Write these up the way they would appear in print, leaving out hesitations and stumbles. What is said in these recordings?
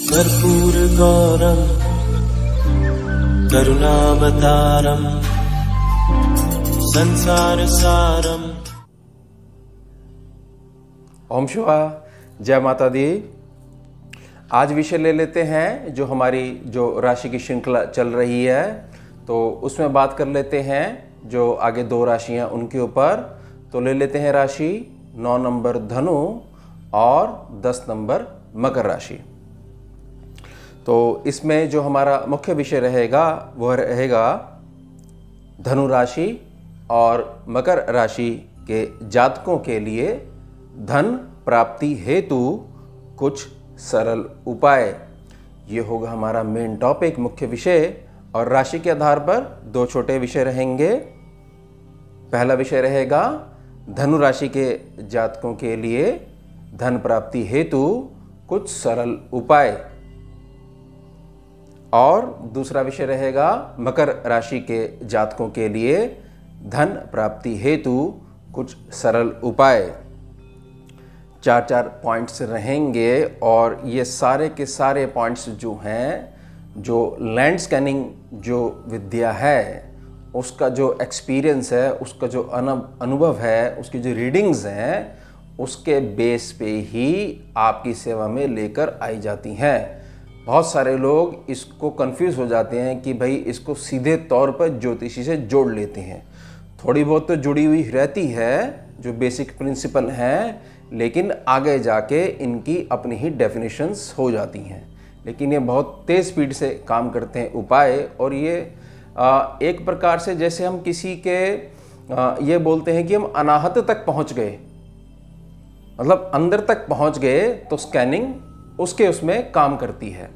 कर्पूरगौरं करुणावतारं संसारसारं। ओम शिवा, जय माता दी। आज विषय ले लेते हैं जो हमारी राशि की श्रृंखला चल रही है, तो उसमें बात कर लेते हैं जो आगे 2 राशियां उनके ऊपर। तो ले लेते हैं राशि 9 नंबर धनु और 10 नंबर मकर राशि। तो इसमें जो हमारा मुख्य विषय रहेगा वह रहेगा धनु राशि और मकर राशि के जातकों के लिए धन प्राप्ति हेतु कुछ सरल उपाय। ये होगा हमारा मेन टॉपिक, मुख्य विषय। और राशि के आधार पर 2 छोटे विषय रहेंगे। पहला विषय रहेगा धनु राशि के जातकों के लिए धन प्राप्ति हेतु कुछ सरल उपाय, और दूसरा विषय रहेगा मकर राशि के जातकों के लिए धन प्राप्ति हेतु कुछ सरल उपाय। 4-4 पॉइंट्स रहेंगे और ये सारे के सारे पॉइंट्स जो हैं, जो लैंड स्कैनिंग जो विद्या है उसका जो एक्सपीरियंस है, उसका जो अनुभव है, उसकी जो रीडिंग्स हैं, उसके बेस पे ही आपकी सेवा में लेकर आई जाती हैं। बहुत सारे लोग इसको कंफ्यूज हो जाते हैं कि भाई इसको सीधे तौर पर ज्योतिषी से जोड़ लेते हैं। थोड़ी बहुत तो जुड़ी हुई रहती है जो बेसिक प्रिंसिपल हैं, लेकिन आगे जाके इनकी अपनी ही डेफिनेशंस हो जाती हैं। लेकिन ये बहुत तेज़ स्पीड से काम करते हैं उपाय। और ये एक प्रकार से जैसे हम किसी के ये बोलते हैं कि हम अनाहत तक पहुंच गए, मतलब अंदर तक पहुंच गए, तो स्कैनिंग उसमें काम करती है।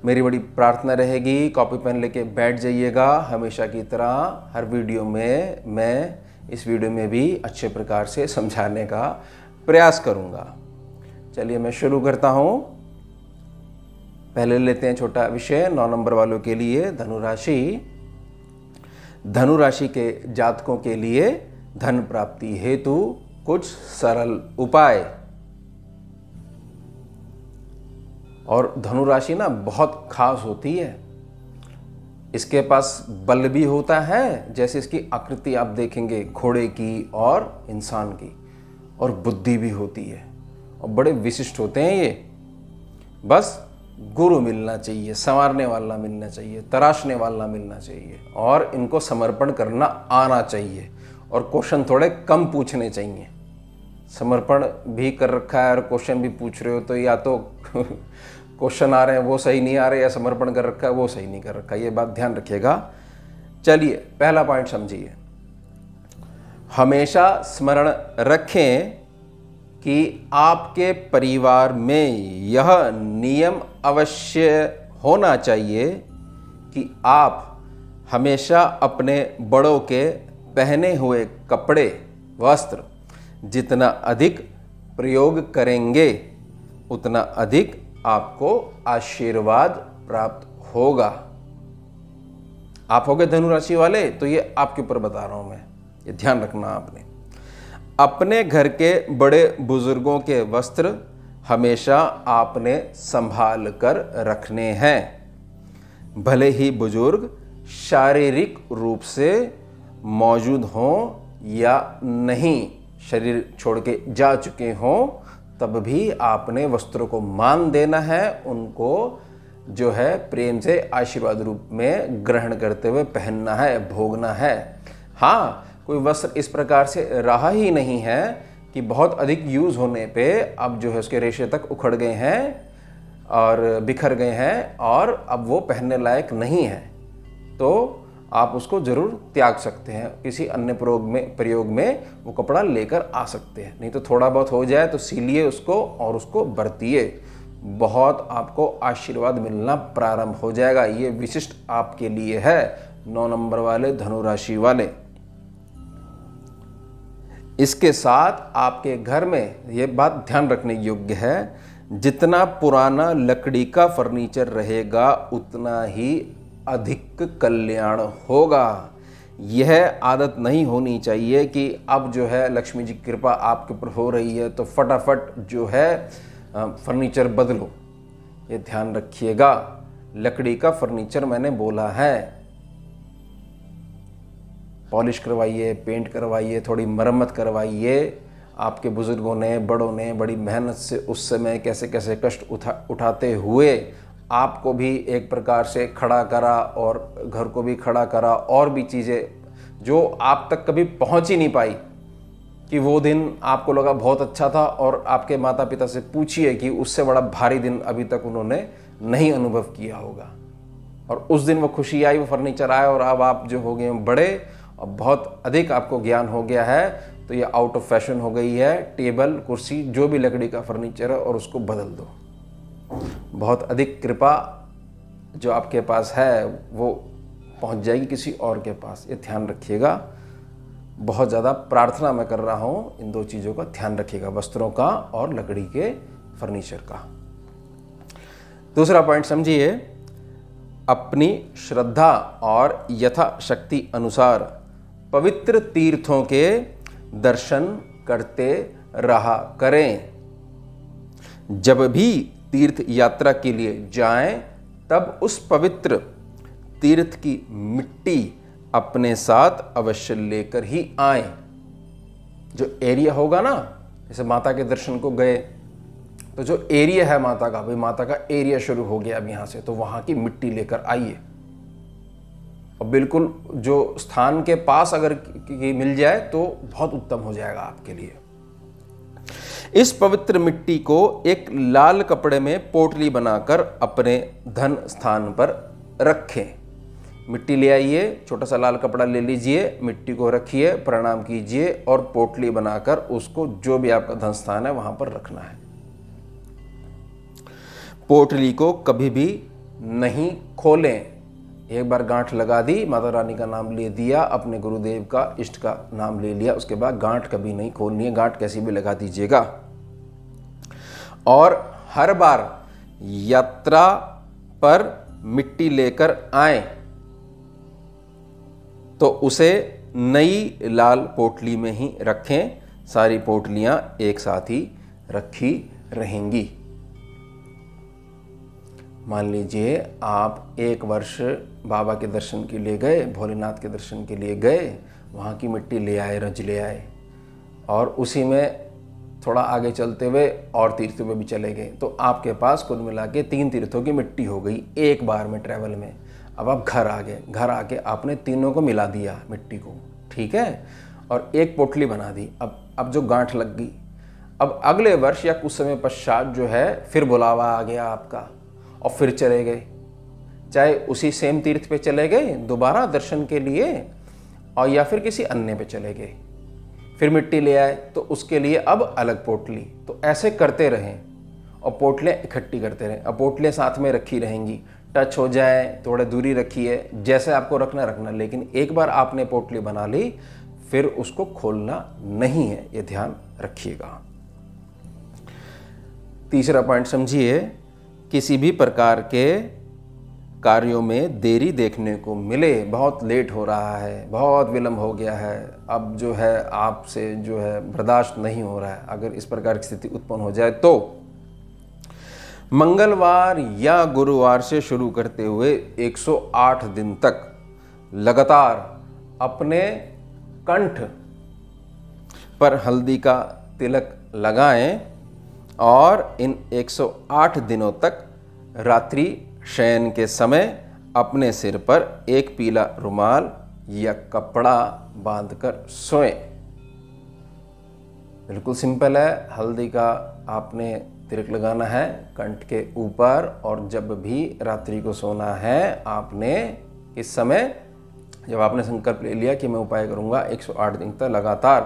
मेरी बड़ी प्रार्थना रहेगी कॉपी पेन लेके बैठ जाइएगा। हमेशा की तरह हर वीडियो में मैं इस वीडियो में भी अच्छे प्रकार से समझाने का प्रयास करूंगा। चलिए मैं शुरू करता हूं। पहले लेते हैं छोटा विषय 9 नंबर वालों के लिए धनु राशि। धनु राशि के जातकों के लिए धन प्राप्ति हेतु कुछ सरल उपाय। और धनु राशि ना बहुत खास होती है। इसके पास बल भी होता है, जैसे इसकी आकृति आप देखेंगे घोड़े की और इंसान की, और बुद्धि भी होती है और बड़े विशिष्ट होते हैं ये। बस गुरु मिलना चाहिए, संवारने वाला मिलना चाहिए, तराशने वाला मिलना चाहिए, और इनको समर्पण करना आना चाहिए, और क्वेश्चन थोड़े कम पूछने चाहिए। समर्पण भी कर रखा है और क्वेश्चन भी पूछ रहे हो, तो या तो क्वेश्चन आ रहे हैं वो सही नहीं आ रहे, या समर्पण कर रखा है वो सही नहीं कर रखा है। ये बात ध्यान रखिएगा। चलिए पहला पॉइंट समझिए। हमेशा स्मरण रखें कि आपके परिवार में यह नियम अवश्य होना चाहिए कि आप हमेशा अपने बड़ों के पहने हुए कपड़े, वस्त्र जितना अधिक प्रयोग करेंगे उतना अधिक आपको आशीर्वाद प्राप्त होगा। आप हो गए धनु राशि वाले, तो ये आपके ऊपर बता रहा हूं मैं, ये ध्यान रखना आपने। अपने घर के बड़े बुजुर्गों के वस्त्र हमेशा आपने संभाल कर रखने हैं। भले ही बुजुर्ग शारीरिक रूप से मौजूद हों या नहीं, शरीर छोड़ के जा चुके हों, तब भी आपने वस्त्रों को मान देना है, उनको जो है प्रेम से आशीर्वाद रूप में ग्रहण करते हुए पहनना है, भोगना है। हाँ, कोई वस्त्र इस प्रकार से रहा ही नहीं है कि बहुत अधिक यूज़ होने पे अब जो है उसके रेशे तक उखड़ गए हैं और बिखर गए हैं और अब वो पहनने लायक नहीं है, तो आप उसको ज़रूर त्याग सकते हैं। किसी अन्य प्रयोग में वो कपड़ा लेकर आ सकते हैं। नहीं तो थोड़ा बहुत हो जाए तो सिलिए उसको और उसको बरतिए, बहुत आपको आशीर्वाद मिलना प्रारंभ हो जाएगा। ये विशिष्ट आपके लिए है 9 नंबर वाले धनु राशि वाले। इसके साथ आपके घर में ये बात ध्यान रखने योग्य है, जितना पुराना लकड़ी का फर्नीचर रहेगा उतना ही अधिक कल्याण होगा। यह आदत नहीं होनी चाहिए कि अब जो है लक्ष्मी जी की कृपा आपके ऊपर हो रही है तो फटाफट जो है फर्नीचर बदलो। ये ध्यान रखिएगा। लकड़ी का फर्नीचर मैंने बोला है, पॉलिश करवाइए, पेंट करवाइए, थोड़ी मरम्मत करवाइए। आपके बुजुर्गों ने, बड़ों ने बड़ी मेहनत से उस समय कैसे कैसे कष्ट उठाते हुए आपको भी एक प्रकार से खड़ा करा और घर को भी खड़ा करा, और भी चीज़ें जो आप तक कभी पहुंच ही नहीं पाई, कि वो दिन आपको लगा बहुत अच्छा था, और आपके माता पिता से पूछिए कि उससे बड़ा भारी दिन अभी तक उन्होंने नहीं अनुभव किया होगा। और उस दिन वो खुशी आई, वो फर्नीचर आया, और अब आप जो हो गए बड़े और बहुत अधिक आपको ज्ञान हो गया है, तो ये आउट ऑफ फैशन हो गई है। टेबल, कुर्सी, जो भी लकड़ी का फर्नीचर है, और उसको बदल दो। बहुत अधिक कृपा जो आपके पास है वो पहुंच जाएगी किसी और के पास, ये ध्यान रखिएगा। बहुत ज़्यादा प्रार्थना मैं कर रहा हूँ, इन दो चीज़ों का ध्यान रखिएगा, वस्त्रों का और लकड़ी के फर्नीचर का। दूसरा पॉइंट समझिए, अपनी श्रद्धा और यथाशक्ति अनुसार पवित्र तीर्थों के दर्शन करते रहा करें। जब भी तीर्थ यात्रा के लिए जाएं, तब उस पवित्र तीर्थ की मिट्टी अपने साथ अवश्य लेकर ही आएं। जो एरिया होगा ना, जैसे माता के दर्शन को गए, तो जो एरिया है माता का, भाई माता का एरिया शुरू हो गया अब यहाँ से, तो वहाँ की मिट्टी लेकर आइए। और बिल्कुल जो स्थान के पास अगर मिल जाए तो बहुत उत्तम हो जाएगा आपके लिए। इस पवित्र मिट्टी को एक लाल कपड़े में पोटली बनाकर अपने धन स्थान पर रखें। मिट्टी ले आइए, छोटा सा लाल कपड़ा ले लीजिए, मिट्टी को रखिए, प्रणाम कीजिए, और पोटली बनाकर उसको जो भी आपका धन स्थान है वहां पर रखना है। पोटली को कभी भी नहीं खोलें। एक बार गांठ लगा दी, माता रानी का नाम ले दिया, अपने गुरुदेव का, इष्ट का नाम ले लिया, उसके बाद गांठ कभी नहीं खोलनी है। गांठ कैसी भी लगा दीजिएगा। और हर बार यात्रा पर मिट्टी लेकर आए तो उसे नई लाल पोटली में ही रखें। सारी पोटलियां एक साथ ही रखी रहेंगी। मान लीजिए आप एक वर्ष बाबा के दर्शन के लिए गए, भोलेनाथ के दर्शन के लिए गए, वहाँ की मिट्टी ले आए, रज ले आए, और उसी में थोड़ा आगे चलते हुए और तीर्थों में भी चले गए, तो आपके पास कुल मिला के 3 तीर्थों की मिट्टी हो गई एक बार में ट्रैवल में। अब आप घर आ गए, घर आके आपने तीनों को मिला दिया मिट्टी को, ठीक है, और एक पोटली बना दी। अब जो गांठ लग गई, अब अगले वर्ष या कुछ समय पश्चात जो है फिर बुलावा आ गया आपका, और फिर चले गए, चाहे उसी सेम तीर्थ पे चले गए दोबारा दर्शन के लिए, और या फिर किसी अन्य पे चले गए, फिर मिट्टी ले आए, तो उसके लिए अब अलग पोटली। तो ऐसे करते रहें और पोटलियाँ इकट्ठी करते रहें। अब पोटलियाँ साथ में रखी रहेंगी, टच हो जाए थोड़ा दूरी रखिए, जैसे आपको रखना, लेकिन एक बार आपने पोटली बना ली फिर उसको खोलना नहीं है, ये ध्यान रखिएगा। तीसरा पॉइंट समझिए, किसी भी प्रकार के कार्यों में देरी देखने को मिले, बहुत लेट हो रहा है, बहुत विलंब हो गया है, अब जो है आपसे जो है बर्दाश्त नहीं हो रहा है, अगर इस प्रकार की स्थिति उत्पन्न हो जाए तो मंगलवार या गुरुवार से शुरू करते हुए 108 दिन तक लगातार अपने कंठ पर हल्दी का तिलक लगाएं, और इन 108 दिनों तक रात्रि शयन के समय अपने सिर पर एक पीला रुमाल या कपड़ा बांधकर सोएं। बिल्कुल सिंपल है। हल्दी का आपने तिलक लगाना है कंठ के ऊपर, और जब भी रात्रि को सोना है आपने इस समय, जब आपने संकल्प ले लिया कि मैं उपाय करूंगा 108 दिन तक लगातार,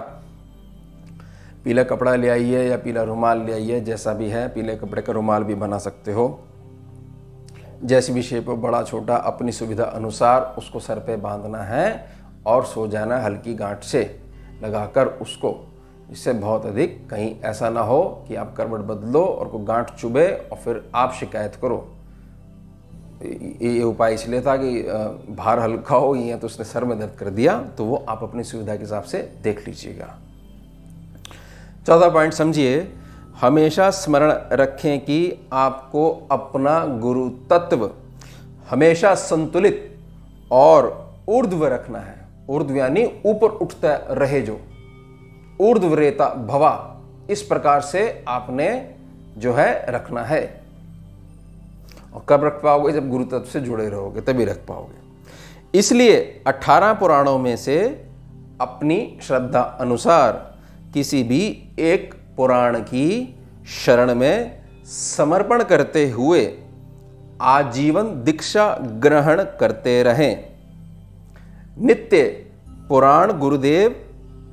पीला कपड़ा ले आइए या पीला रुमाल ले आइए, जैसा भी है, पीले कपड़े का रुमाल भी बना सकते हो, जैसी भी शेप हो, बड़ा छोटा, अपनी सुविधा अनुसार उसको सर पे बांधना है और सो जाना हल्की गांठ से लगाकर उसको। इससे बहुत अधिक कहीं ऐसा ना हो कि आप करवट बदलो और कोई गांठ चुभे और फिर आप शिकायत करो। ये उपाय इसलिए था कि भार हल्का हो, या तो उसने सर में दर्द कर दिया, तो वो आप अपनी सुविधा के हिसाब से देख लीजिएगा। चौथा पॉइंट समझिए, हमेशा स्मरण रखें कि आपको अपना गुरु तत्व हमेशा संतुलित और ऊर्ध्व रखना है। ऊर्ध्व यानी ऊपर उठता रहे, जो ऊर्ध्वरेता भवा, इस प्रकार से आपने जो है रखना है। और कब रख पाओगे? जब गुरु तत्व से जुड़े रहोगे तभी रख पाओगे। इसलिए 18 पुराणों में से अपनी श्रद्धा अनुसार किसी भी एक पुराण की शरण में समर्पण करते हुए आजीवन दीक्षा ग्रहण करते रहें। नित्य पुराण गुरुदेव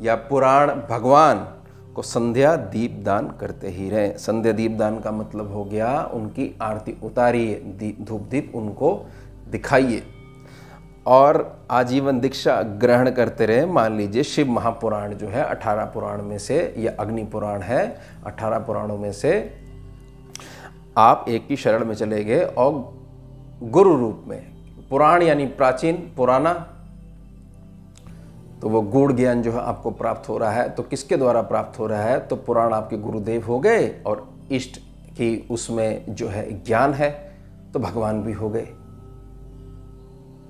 या पुराण भगवान को संध्या दीप दान करते ही रहें। संध्या दीप दान का मतलब हो गया उनकी आरती उतारिए, धूप दीप उनको दिखाइए और आजीवन दीक्षा ग्रहण करते रहे। मान लीजिए शिव महापुराण जो है 18 पुराण में से, या अग्नि पुराण है 18 पुराणों में से, आप एक की शरण में चले गए और गुरु रूप में, पुराण यानी प्राचीन, पुराना, तो वो गूढ़ ज्ञान जो है आपको प्राप्त हो रहा है। तो किसके द्वारा प्राप्त हो रहा है? तो पुराण आपके गुरुदेव हो गए और इष्ट की उसमें जो है ज्ञान है तो भगवान भी हो गए।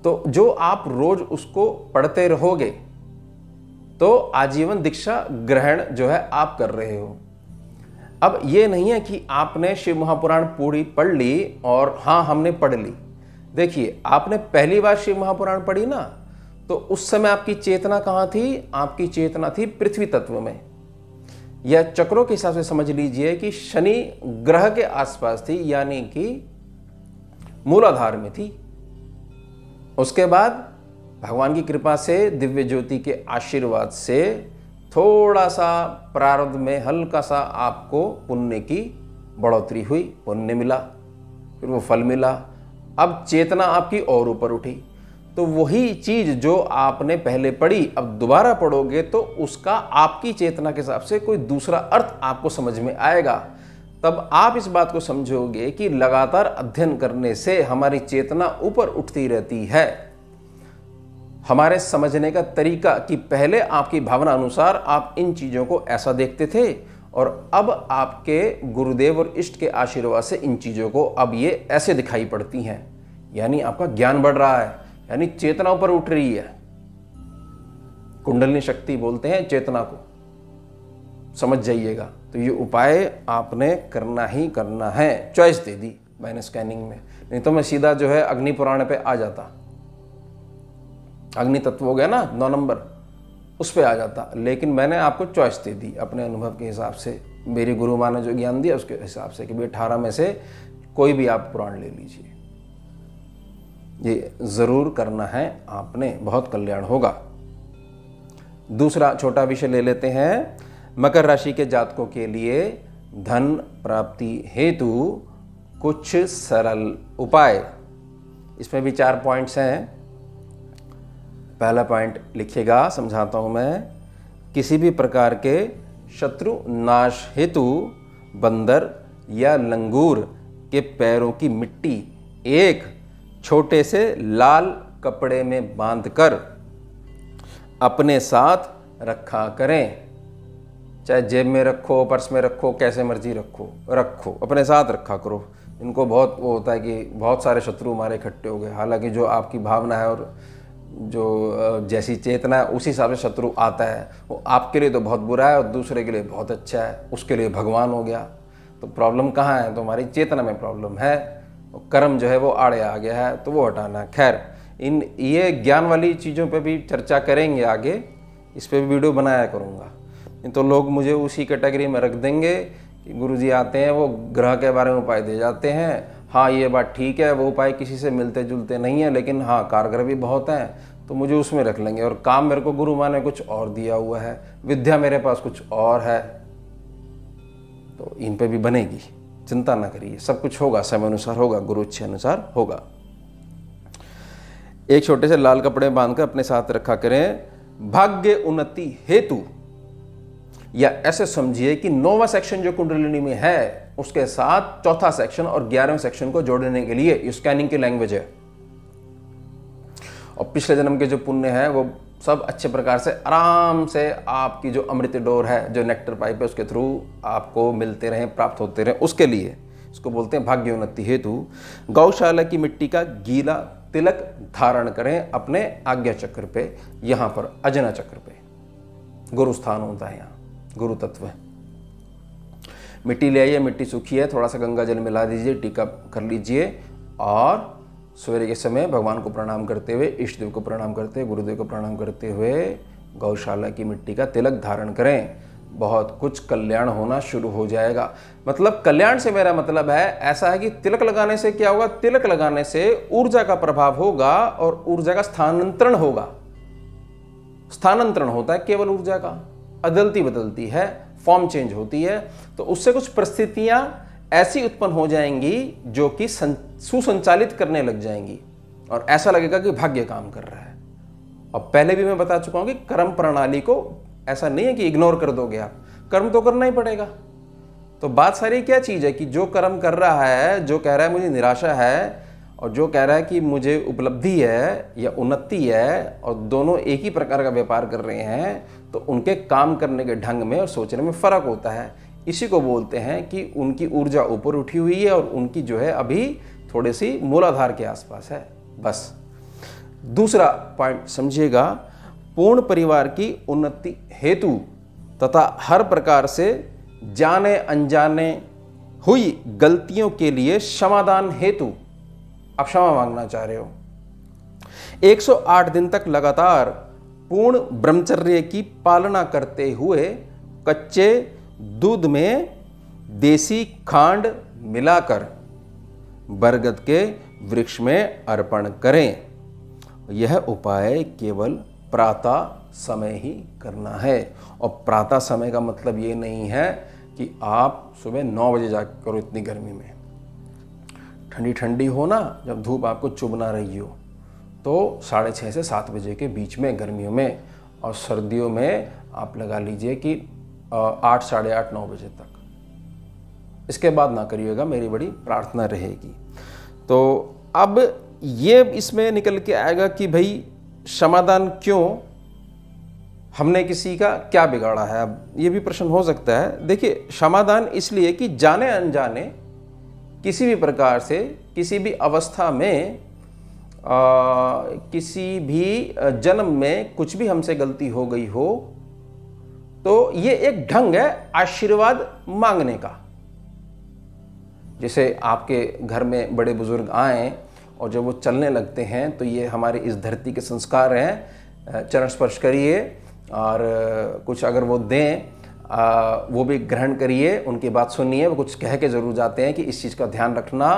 तो जो आप रोज उसको पढ़ते रहोगे तो आजीवन दीक्षा ग्रहण जो है आप कर रहे हो। अब ये नहीं है कि आपने शिव महापुराण पूरी पढ़ ली और हाँ हमने पढ़ ली। देखिए, आपने पहली बार शिव महापुराण पढ़ी ना, तो उस समय आपकी चेतना कहाँ थी? आपकी चेतना थी पृथ्वी तत्व में, या चक्रों के हिसाब से समझ लीजिए कि शनि ग्रह के आसपास थी, यानी कि मूलाधार में थी। उसके बाद भगवान की कृपा से, दिव्य ज्योति के आशीर्वाद से थोड़ा सा प्रारब्ध में हल्का सा आपको पुण्य की बढ़ोतरी हुई, पुण्य मिला, फिर वो फल मिला। अब चेतना आपकी और ऊपर उठी, तो वही चीज जो आपने पहले पढ़ी अब दोबारा पढ़ोगे तो उसका आपकी चेतना के हिसाब से कोई दूसरा अर्थ आपको समझ में आएगा। तब आप इस बात को समझोगे कि लगातार अध्ययन करने से हमारी चेतना ऊपर उठती रहती है। हमारे समझने का तरीका कि पहले आपकी भावना अनुसार आप इन चीज़ों को ऐसा देखते थे और अब आपके गुरुदेव और इष्ट के आशीर्वाद से इन चीज़ों को अब ये ऐसे दिखाई पड़ती हैं, यानी आपका ज्ञान बढ़ रहा है, यानी चेतना ऊपर उठ रही है। कुंडलिनी शक्ति बोलते हैं चेतना को, समझ जाइएगा। तो ये उपाय आपने करना ही करना है। चॉइस दे दी मैंने स्कैनिंग में, नहीं तो मैं सीधा जो है अग्नि पुराण पे आ जाता, अग्नि तत्व हो गया ना 9 नंबर, उस पे आ जाता। लेकिन मैंने आपको चॉइस दे दी अपने अनुभव के हिसाब से, मेरी गुरु माँ ने जो ज्ञान दिया उसके हिसाब से कि भाई 18 में से कोई भी आप पुराण ले लीजिए। ये जरूर करना है आपने, बहुत कल्याण होगा। दूसरा छोटा विषय ले लेते हैं। मकर राशि के जातकों के लिए धन प्राप्ति हेतु कुछ सरल उपाय। इसमें भी 4 पॉइंट्स हैं। पहला पॉइंट लिखिएगा, समझाता हूं मैं। किसी भी प्रकार के शत्रु नाश हेतु बंदर या लंगूर के पैरों की मिट्टी एक छोटे से लाल कपड़े में बांधकर अपने साथ रखा करें। चाहे जेब में रखो, पर्स में रखो, कैसे मर्जी रखो, अपने साथ रखा करो। इनको बहुत वो होता है कि बहुत सारे शत्रु हमारे इकट्ठे हो गए। हालांकि जो आपकी भावना है और जो जैसी चेतना है उसी हिसाब से शत्रु आता है। वो आपके लिए तो बहुत बुरा है और दूसरे के लिए बहुत अच्छा है, उसके लिए भगवान हो गया। तो प्रॉब्लम कहाँ है? तो हमारी चेतना में प्रॉब्लम है। कर्म जो है वो आड़े आ गया है, तो वो हटाना है। खैर, ये ज्ञान वाली चीज़ों पे भी चर्चा करेंगे आगे, इस पे भी वीडियो बनाया करूँगा। नहीं तो लोग मुझे उसी कैटेगरी में रख देंगे कि गुरुजी आते हैं वो ग्रह के बारे में उपाय दे जाते हैं। हाँ, ये बात ठीक है, वो उपाय किसी से मिलते जुलते नहीं है, लेकिन हाँ कारगर भी बहुत हैं, तो मुझे उसमें रख लेंगे। और काम मेरे को गुरु माँ ने कुछ और दिया हुआ है, विद्या मेरे पास कुछ और है, तो इन पे भी बनेगी। चिंता ना करिए, सब कुछ होगा, समय अनुसार होगा, गुरु इच्छा अनुसार होगा। एक छोटे से लाल कपड़े बांधकर अपने साथ रखा करें। भाग्य उन्नति हेतु, या ऐसे समझिए कि 9वां सेक्शन जो कुंडलिनी में है उसके साथ 4था सेक्शन और 11वें सेक्शन को जोड़ने के लिए ये स्कैनिंग की लैंग्वेज है। और पिछले जन्म के जो पुण्य है वो सब अच्छे प्रकार से आराम से आपकी जो अमृत डोर है, जो नेक्टर पाइप है, उसके थ्रू आपको मिलते रहें, प्राप्त होते रहें, उसके लिए इसको बोलते हैं भाग्योन्नति हेतु गौशाला की मिट्टी का गीला तिलक धारण करें अपने आज्ञा चक्र पे, यहाँ पर अजना चक्र पे। गुरु स्थान होता है यहाँ, गुरु तत्व है। मिट्टी ले आइए, मिट्टी सूखी है, थोड़ा सा गंगा जल मिला दीजिए, टीका कर लीजिए और सवेरे के समय भगवान को प्रणाम करते हुए, इष्ट देव को प्रणाम करते हुए, गुरुदेव को प्रणाम करते हुए गौशाला की मिट्टी का तिलक धारण करें। बहुत कुछ कल्याण होना शुरू हो जाएगा। मतलब कल्याण से मेरा मतलब है ऐसा है कि तिलक लगाने से क्या होगा, तिलक लगाने से ऊर्जा का प्रभाव होगा और ऊर्जा का स्थानांतरण होगा। स्थानांतरण होता है केवल ऊर्जा का, अदलती बदलती है, फॉर्म चेंज होती है, तो उससे कुछ परिस्थितियां ऐसी उत्पन्न हो जाएंगी जो कि सुसंचालित करने लग जाएंगी और ऐसा लगेगा कि भाग्य काम कर रहा है। और पहले भी मैं बता चुका हूं कि कर्म प्रणाली को ऐसा नहीं है कि इग्नोर कर दोगे आप, कर्म तो करना ही पड़ेगा। तो बात सारी क्या चीज़ है कि जो कर्म कर रहा है, जो कह रहा है मुझे निराशा है और जो कह रहा है कि मुझे उपलब्धि है या उन्नति है, और दोनों एक ही प्रकार का व्यापार कर रहे हैं, तो उनके काम करने के ढंग में और सोचने में फ़र्क होता है। इसी को बोलते हैं कि उनकी ऊर्जा ऊपर उठी हुई है और उनकी जो है अभी थोड़ी सी मूलाधार के आसपास है। बस दूसरा पॉइंट समझिएगा, पूर्ण परिवार की उन्नति हेतु तथा हर प्रकार से जाने अनजाने हुई गलतियों के लिए क्षमादान हेतु आप क्षमा मांगना चाह रहे हो। 108 दिन तक लगातार पूर्ण ब्रह्मचर्य की पालना करते हुए कच्चे दूध में देसी खांड मिलाकर बरगद के वृक्ष में अर्पण करें। यह उपाय केवल प्रातः समय ही करना है। और प्रातः समय का मतलब ये नहीं है कि आप सुबह 9 बजे जाकर करो इतनी गर्मी में। ठंडी ठंडी हो ना, जब धूप आपको चुभ ना रही हो, तो 6:30 से 7 बजे के बीच में गर्मियों में, और सर्दियों में आप लगा लीजिए कि 8, साढ़े 8, 9 बजे तक। इसके बाद ना करिएगा, मेरी बड़ी प्रार्थना रहेगी। तो अब ये इसमें निकल के आएगा कि भाई क्षमादान क्यों, हमने किसी का क्या बिगाड़ा है। अब ये भी प्रश्न हो सकता है। देखिए, क्षमादान इसलिए कि जाने अनजाने किसी भी प्रकार से, किसी भी अवस्था में, किसी भी जन्म में कुछ भी हमसे गलती हो गई हो, तो ये एक ढंग है आशीर्वाद मांगने का। जैसे आपके घर में बड़े बुजुर्ग आए और जब वो चलने लगते हैं, तो ये हमारे इस धरती के संस्कार हैं, चरण स्पर्श करिए और कुछ अगर वो दें वो भी ग्रहण करिए, उनकी बात सुनिए। वो कुछ कह के ज़रूर जाते हैं कि इस चीज़ का ध्यान रखना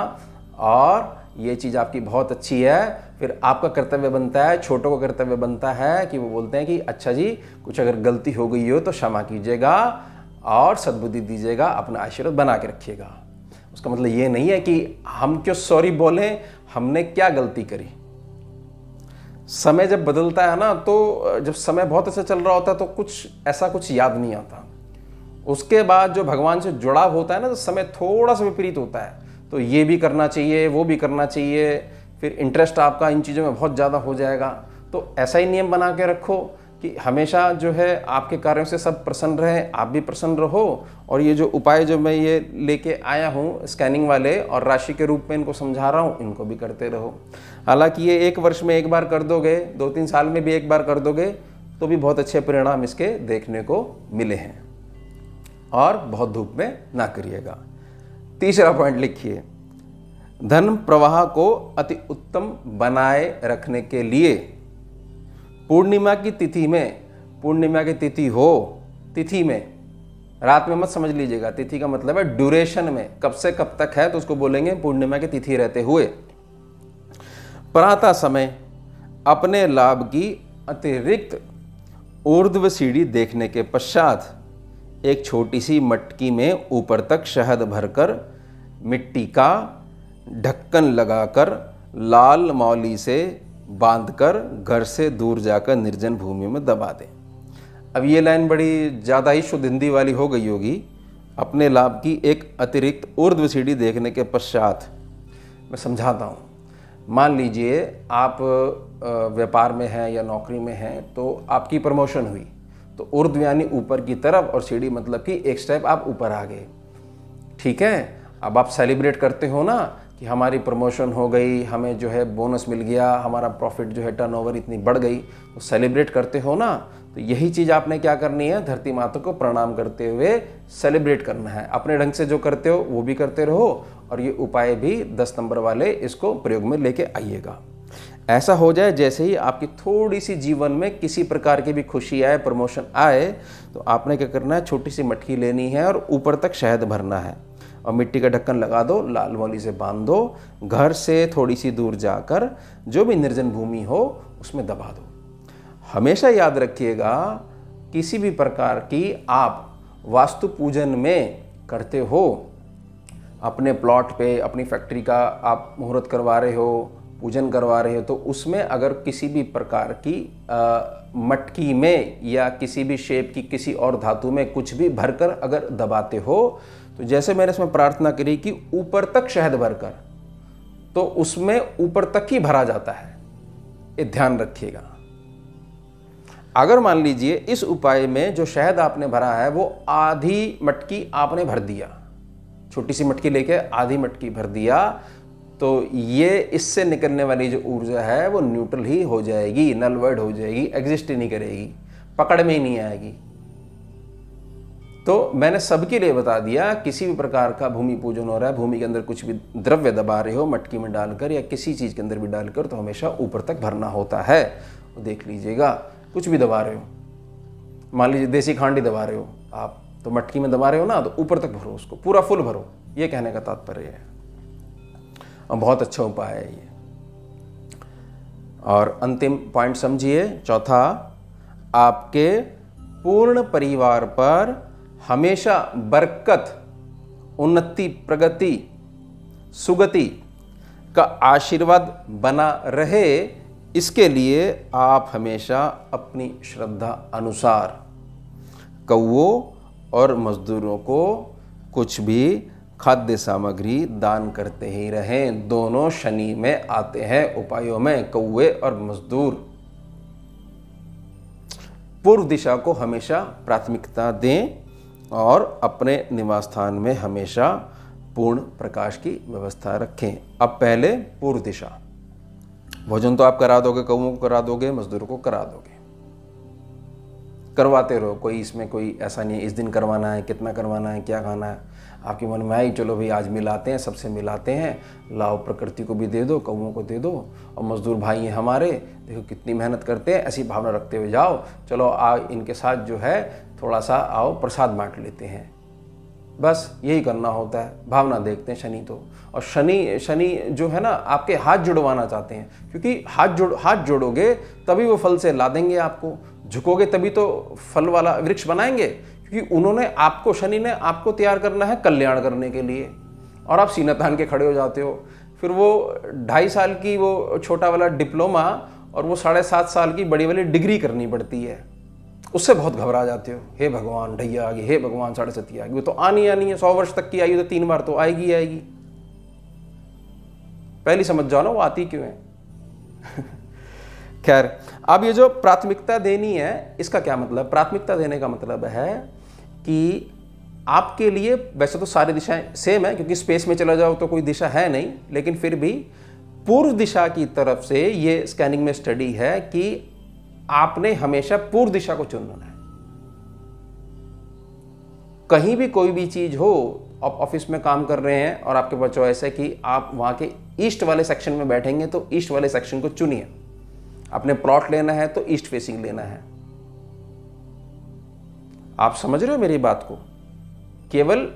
और ये चीज़ आपकी बहुत अच्छी है। फिर आपका कर्तव्य बनता है, छोटों का कर्तव्य बनता है कि वो बोलते हैं कि अच्छा जी, कुछ अगर गलती हो गई हो तो क्षमा कीजिएगा और सद्बुद्धि दीजिएगा, अपना आशीर्वाद बना के रखिएगा। उसका मतलब ये नहीं है कि हम क्यों सॉरी बोलें, हमने क्या गलती करी। समय जब बदलता है ना, तो जब समय बहुत अच्छा चल रहा होता है तो कुछ याद नहीं आता। उसके बाद जो भगवान से जुड़ाव होता है ना, तो समय थोड़ा सा विपरीत होता है, तो ये भी करना चाहिए, वो भी करना चाहिए, फिर इंटरेस्ट आपका इन चीज़ों में बहुत ज़्यादा हो जाएगा। तो ऐसा ही नियम बना के रखो कि हमेशा जो है आपके कार्यों से सब प्रसन्न रहे, आप भी प्रसन्न रहो। और ये जो उपाय जो मैं ये लेके आया हूँ स्कैनिंग वाले और राशि के रूप में इनको समझा रहा हूँ, इनको भी करते रहो। हालांकि ये 1 वर्ष में 1 बार कर दोगे, 2-3 साल में भी 1 बार कर दोगे, तो भी बहुत अच्छे परिणाम इसके देखने को मिले हैं। और बहुत धूप में ना करिएगा। तीसरा पॉइंट लिखिए, धन प्रवाह को अति उत्तम बनाए रखने के लिए पूर्णिमा की तिथि में, पूर्णिमा की तिथि हो, तिथि में, रात में मत समझ लीजिएगा। तिथि का मतलब है ड्यूरेशन में, कब से कब तक है तो उसको बोलेंगे पूर्णिमा की तिथि रहते हुए। प्रातः समय अपने लाभ की अतिरिक्त ऊर्ध्व सीढ़ी देखने के पश्चात एक छोटी सी मटकी में ऊपर तक शहद भरकर मिट्टी का ढक्कन लगाकर लाल मौली से बांधकर घर से दूर जाकर निर्जन भूमि में दबा दें। अब ये लाइन बड़ी ज़्यादा ही शुद्ध हिंदी वाली हो गई होगी। अपने लाभ की एक अतिरिक्त ऊर्ध्व सीढ़ी देखने के पश्चात, मैं समझाता हूँ। मान लीजिए आप व्यापार में हैं या नौकरी में हैं, तो आपकी प्रमोशन हुई, तो ऊर्ध्व यानी ऊपर की तरफ और सीढ़ी मतलब कि एक स्टेप आप ऊपर आ गए। ठीक है, अब आप सेलिब्रेट करते हो ना कि हमारी प्रमोशन हो गई, हमें जो है बोनस मिल गया, हमारा प्रॉफिट जो है टर्नओवर इतनी बढ़ गई, तो सेलिब्रेट करते हो ना। तो यही चीज़ आपने क्या करनी है, धरती माता को प्रणाम करते हुए सेलिब्रेट करना है। अपने ढंग से जो करते हो वो भी करते रहो, और ये उपाय भी 10 नंबर वाले इसको प्रयोग में लेके आइएगा। ऐसा हो जाए जैसे ही आपकी थोड़ी सी जीवन में किसी प्रकार की भी खुशी आए, प्रमोशन आए, तो आपने क्या करना है, छोटी सी मटकी लेनी है और ऊपर तक शहद भरना है और मिट्टी का ढक्कन लगा दो, लाल मौली से बांध दो, घर से थोड़ी सी दूर जाकर जो भी निर्जन भूमि हो उसमें दबा दो। हमेशा याद रखिएगा, किसी भी प्रकार की आप वास्तु पूजन में करते हो, अपने प्लॉट पे, अपनी फैक्ट्री का आप मुहूर्त करवा रहे हो, पूजन करवा रहे हो, तो उसमें अगर किसी भी प्रकार की मटकी में या किसी भी शेप की किसी और धातु में कुछ भी भरकर अगर दबाते हो, तो जैसे मैंने इसमें प्रार्थना करी कि ऊपर तक शहद भरकर, तो उसमें ऊपर तक ही भरा जाता है। ये ध्यान रखिएगा। अगर मान लीजिए इस उपाय में जो शहद आपने भरा है वो आधी मटकी आपने भर दिया, छोटी सी मटकी लेके आधी मटकी भर दिया, तो ये इससे निकलने वाली जो ऊर्जा है वो न्यूट्रल ही हो जाएगी, नल वर्ड हो जाएगी, एग्जिस्ट ही नहीं करेगी, पकड़ में ही नहीं आएगी। तो मैंने सबके लिए बता दिया, किसी भी प्रकार का भूमि पूजन हो रहा है, भूमि के अंदर कुछ भी द्रव्य दबा रहे हो मटकी में डालकर या किसी चीज़ के अंदर भी डालकर, तो हमेशा ऊपर तक भरना होता है। तो देख लीजिएगा, कुछ भी दबा रहे हो, मान लीजिए देसी खांडी दबा रहे हो आप, तो मटकी में दबा रहे हो ना, तो ऊपर तक भरो, उसको पूरा फुल भरो, ये कहने का तात्पर्य है। और बहुत अच्छा उपाय है ये। और अंतिम पॉइंट समझिए, चौथा, आपके पूर्ण परिवार पर हमेशा बरकत, उन्नति, प्रगति, सुगति का आशीर्वाद बना रहे, इसके लिए आप हमेशा अपनी श्रद्धा अनुसार कौओं और मजदूरों को कुछ भी खाद्य सामग्री दान करते ही रहें। दोनों शनि में आते हैं उपायों में, कौवे और मजदूर। पूर्व दिशा को हमेशा प्राथमिकता दें और अपने निवास स्थान में हमेशा पूर्ण प्रकाश की व्यवस्था रखें। अब पहले पूर्व दिशा, भोजन तो आप करा दोगे, कौओं को करा दोगे, मजदूरों को करा दोगे, करवाते रहो, कोई इसमें कोई ऐसा नहीं है इस दिन करवाना है, कितना करवाना है, क्या खाना है, आपके मन में आई चलो भाई आज मिलाते हैं, सबसे मिलाते हैं, लाओ प्रकृति को भी दे दो, कौओं को दे दो, और मजदूर भाई हैं हमारे, देखो कितनी मेहनत करते हैं, ऐसी भावना रखते हुए जाओ, चलो इनके साथ जो है थोड़ा सा आओ प्रसाद बांट लेते हैं। बस यही करना होता है, भावना देखते हैं शनि तो। और शनि जो है ना आपके हाथ जुड़वाना चाहते हैं, क्योंकि हाथ जोड़ोगे तभी वो फल से ला देंगे आपको, झुकोगे तभी तो फल वाला वृक्ष बनाएंगे, क्योंकि उन्होंने आपको, शनि ने आपको तैयार करना है कल्याण करने के लिए। और आप सीना तान के खड़े हो जाते हो, फिर वो 2.5 साल की वो छोटा वाला डिप्लोमा और वो 7.5 साल की बड़ी वाली डिग्री करनी पड़ती है, उससे बहुत घबरा जाते हो। हे भगवान ढैया आ गई, हे भगवान 7.5 आ गई, वो तो आनी है। 100 वर्ष तक की आयु तो 3 बार तो आएगी आएगी। पहली समझ जाओ ना वो आती क्यों है। खैर, अब ये जो प्राथमिकता देनी है, इसका क्या मतलब? प्राथमिकता देने का मतलब है कि आपके लिए वैसे तो सारी दिशाएं सेम है, क्योंकि स्पेस में चला जाओ तो कोई दिशा है नहीं, लेकिन फिर भी पूर्व दिशा की तरफ से ये स्कैनिंग में स्टडी है कि आपने हमेशा पूर्व दिशा को चुनना है। कहीं भी कोई भी चीज हो, आप ऑफिस में काम कर रहे हैं और आपके पास चॉइस है कि आप वहां के ईस्ट वाले सेक्शन में बैठेंगे, तो ईस्ट वाले सेक्शन को चुनिए। अपने प्लॉट लेना है तो ईस्ट फेसिंग लेना है। आप समझ रहे हो मेरी बात को? केवल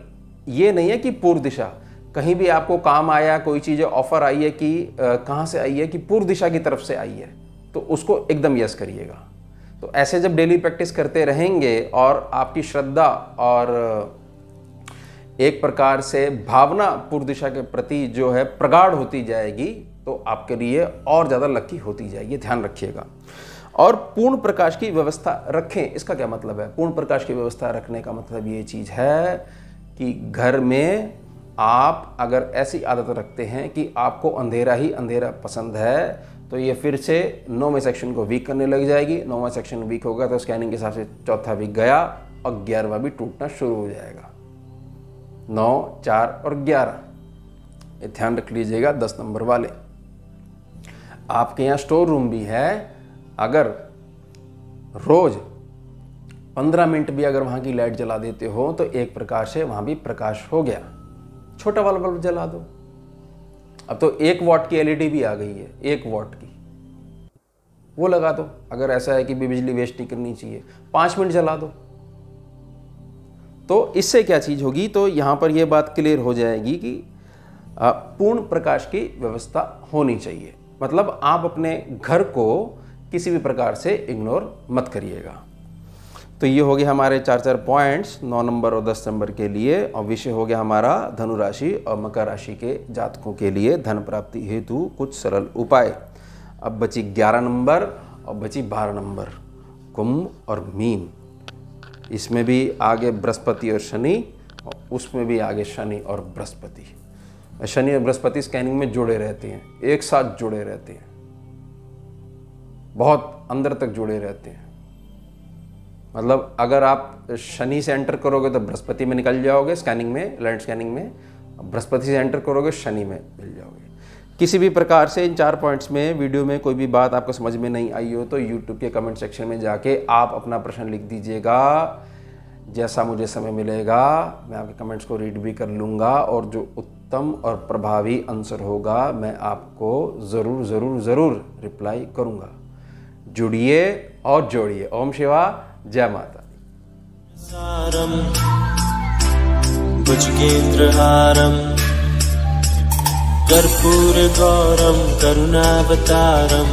ये नहीं है कि पूर्व दिशा, कहीं भी आपको काम आया, कोई चीज ऑफर आई है कि कहां से आई है, कि पूर्व दिशा की तरफ से आई है, तो उसको एकदम यस करिएगा। तो ऐसे जब डेली प्रैक्टिस करते रहेंगे और आपकी श्रद्धा और एक प्रकार से भावना पूर्व दिशा के प्रति जो है प्रगाढ़ होती जाएगी, तो आपके लिए और ज़्यादा लकी होती जाएगी। ध्यान रखिएगा। और पूर्ण प्रकाश की व्यवस्था रखें। इसका क्या मतलब है? पूर्ण प्रकाश की व्यवस्था रखने का मतलब ये चीज़ है कि घर में आप अगर ऐसी आदत रखते हैं कि आपको अंधेरा ही अंधेरा पसंद है, तो ये फिर से 9वें सेक्शन को वीक करने लग जाएगी। 9वां सेक्शन वीक होगा तो स्कैनिंग के हिसाब से चौथा वीक गया और 11वां भी टूटना शुरू हो जाएगा। 9, 4 और 11 ये ध्यान रख लीजिएगा। 10 नंबर वाले, आपके यहाँ स्टोर रूम भी है, अगर रोज 15 मिनट भी अगर वहाँ की लाइट जला देते हो तो एक प्रकार से वहाँ भी प्रकाश हो गया। छोटा वाला बल्ब जला दो। अब तो 1 वॉट की एलईडी भी आ गई है, 1 वॉट की, वो लगा दो। अगर ऐसा है कि बिजली वेस्ट नहीं करनी चाहिए, 5 मिनट जला दो। तो इससे क्या चीज़ होगी, तो यहाँ पर यह बात क्लियर हो जाएगी कि पूर्ण प्रकाश की व्यवस्था होनी चाहिए। मतलब आप अपने घर को किसी भी प्रकार से इग्नोर मत करिएगा। तो ये हो गया हमारे 4 पॉइंट्स 9 नंबर और 10 नंबर के लिए, और विषय हो गया हमारा धनु राशि और मकर राशि के जातकों के लिए धन प्राप्ति हेतु कुछ सरल उपाय। अब बची 11 नंबर और बची 12 नंबर, कुंभ और मीन। इसमें भी आगे बृहस्पति और शनि, और उसमें भी आगे शनि और बृहस्पति। शनि और बृहस्पति स्कैनिंग में जुड़े रहते हैं, एक साथ जुड़े रहते हैं, बहुत अंदर तक जुड़े रहते हैं। मतलब अगर आप शनि से एंटर करोगे तो बृहस्पति में निकल जाओगे स्कैनिंग में, लैंड स्कैनिंग में। बृहस्पति से एंटर करोगे शनि में मिल जाओगे। किसी भी प्रकार से इन 4 पॉइंट्स में वीडियो में कोई भी बात आपको समझ में नहीं आई हो तो यूट्यूब के कमेंट सेक्शन में जाके आप अपना प्रश्न लिख दीजिएगा। जैसा मुझे समय मिलेगा मैं आपके कमेंट्स को रीड भी कर लूँगा, और जो उत्तम और प्रभावी आंसर होगा मैं आपको ज़रूर ज़रूर ज़रूर रिप्लाई करूँगा। जुड़िए और जोड़िए। ओम शिवा, जय माता दी। सारम भुजगेन्द्रहारम कर्पूर गौरम करुणावतारम